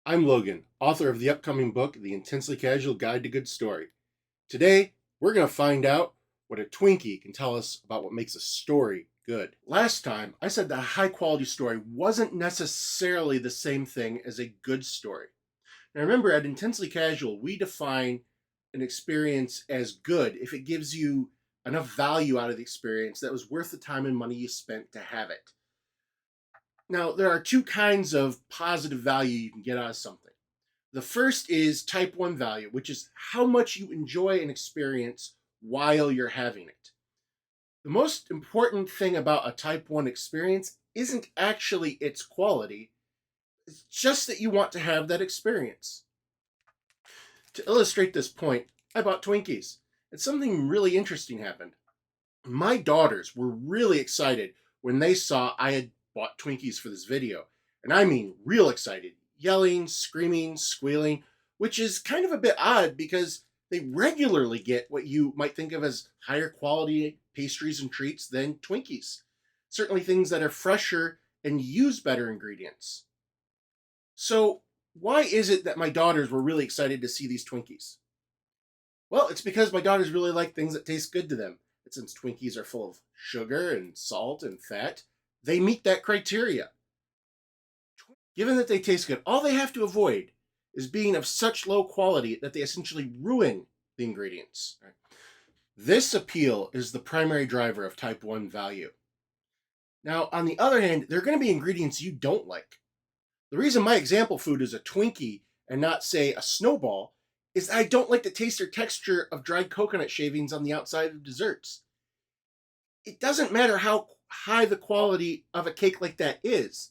I'm Logan, author of the upcoming book, The Intensely Casual Guide to Good Story. Today, we're going to find out what a Twinkie can tell us about what makes a story good. Last time, I said that a high quality story wasn't necessarily the same thing as a good story. Now remember, at Intensely Casual, we define an experience as good if it gives you enough value out of the experience that was worth the time and money you spent to have it. Now, there are two kinds of positive value you can get out of something. The first is type 1 value, which is how much you enjoy an experience while you're having it. The most important thing about a type 1 experience isn't actually its quality, it's just that you want to have that experience. To illustrate this point, I bought Twinkies, and something really interesting happened. My daughters were really excited when they saw I had bought Twinkies for this video. And I mean real excited, yelling, screaming, squealing, which is kind of a bit odd because they regularly get what you might think of as higher quality pastries and treats than Twinkies. Certainly things that are fresher and use better ingredients. So, why is it that my daughters were really excited to see these Twinkies? Well, it's because my daughters really like things that taste good to them. And since Twinkies are full of sugar and salt and fat, they meet that criteria. Given that they taste good, all they have to avoid is being of such low quality that they essentially ruin the ingredients. This appeal is the primary driver of type 1 value. Now, on the other hand, there are going to be ingredients you don't like. The reason my example food is a Twinkie and not, say, a snowball is that I don't like the taste or texture of dried coconut shavings on the outside of desserts. It doesn't matter how high the quality of a cake like that is.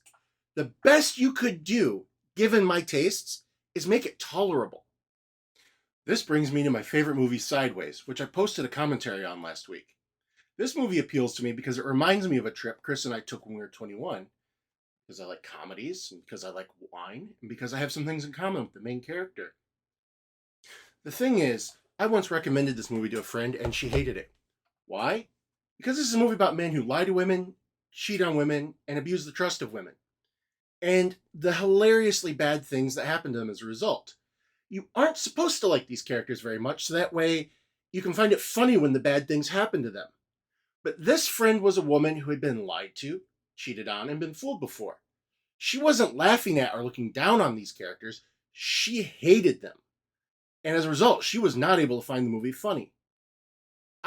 The best you could do, given my tastes, is make it tolerable. This brings me to my favorite movie, Sideways, which I posted a commentary on last week. This movie appeals to me because it reminds me of a trip Chris and I took when we were 21, because I like comedies, and because I like wine, and because I have some things in common with the main character. The thing is, I once recommended this movie to a friend and she hated it. Why? Because this is a movie about men who lie to women, cheat on women, and abuse the trust of women. And the hilariously bad things that happen to them as a result. You aren't supposed to like these characters very much, so that way you can find it funny when the bad things happen to them. But this friend was a woman who had been lied to, cheated on, and been fooled before. She wasn't laughing at or looking down on these characters, she hated them. And as a result, she was not able to find the movie funny.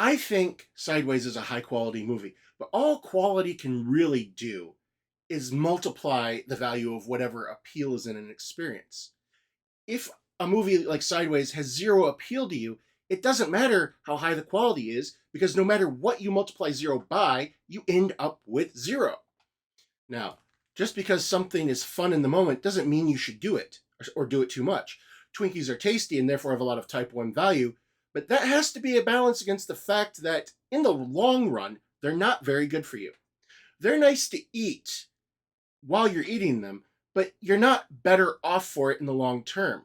I think Sideways is a high quality movie, but all quality can really do is multiply the value of whatever appeal is in an experience. If a movie like Sideways has zero appeal to you, it doesn't matter how high the quality is, because no matter what you multiply zero by, you end up with zero. Now, just because something is fun in the moment doesn't mean you should do it, or do it too much. Twinkies are tasty and therefore have a lot of type 1 value, but that has to be a balance against the fact that in the long run, they're not very good for you. They're nice to eat while you're eating them, but you're not better off for it in the long term.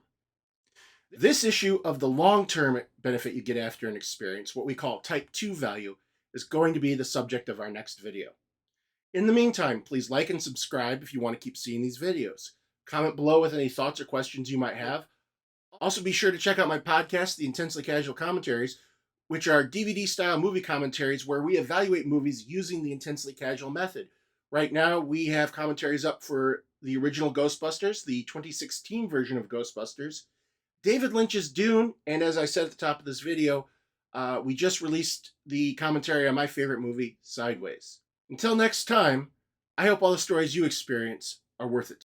This issue of the long-term benefit you get after an experience, what we call type 2 value, is going to be the subject of our next video. In the meantime, please like and subscribe if you want to keep seeing these videos. Comment below with any thoughts or questions you might have. Also, be sure to check out my podcast, The Intensely Casual Commentaries, which are DVD-style movie commentaries where we evaluate movies using the Intensely Casual method. Right now, we have commentaries up for the original Ghostbusters, the 2016 version of Ghostbusters, David Lynch's Dune, and as I said at the top of this video, we just released the commentary on my favorite movie, Sideways. Until next time, I hope all the stories you experience are worth it.